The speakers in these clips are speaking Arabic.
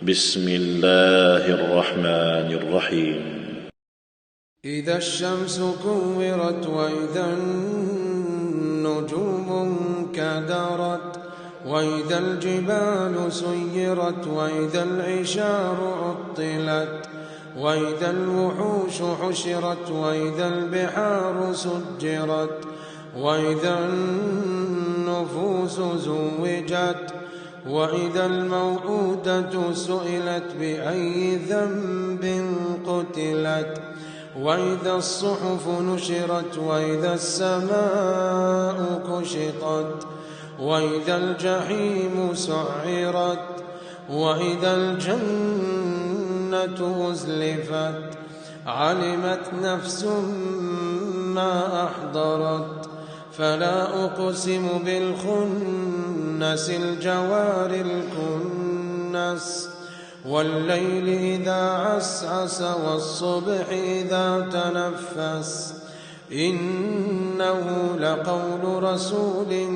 بسم الله الرحمن الرحيم. إذا الشمس كورت وإذا النجوم انكدرت وإذا الجبال سيرت وإذا العشار عطلت وإذا الوحوش حشرت وإذا البحار سجرت وإذا النفوس زوجت وإذا الموءودة سئلت بأي ذنب قتلت وإذا الصحف نشرت وإذا السماء كشطت وإذا الجحيم سعرت وإذا الجنة أزلفت علمت نفس ما أحضرت فلا أقسم بالخنس الجوار الكنس والليل إذا عسعس والصبح إذا تنفس إنه لقول رسول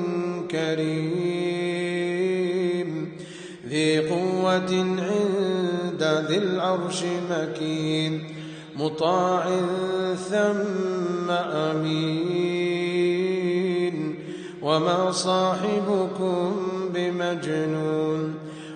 كريم ذي قوة عند ذي العرش مكين مطاع ثم أمين وما صاحبكم بمجنون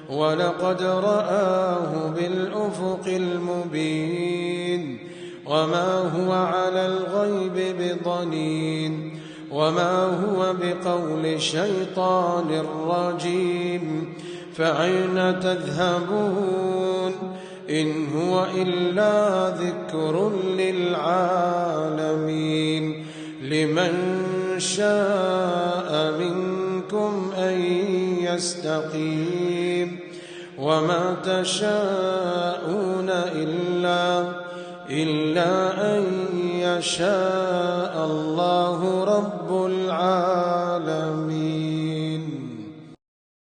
ولقد رآه بالأفق المبين وما هو على الغيب بضنين وما هو بقول شيطان رجيم فأين تذهبون إن هو إلا ذكر للعالمين لمن شاء منكم أن يستقيم وما تشاءون إلا أن يشاء الله رب العالمين.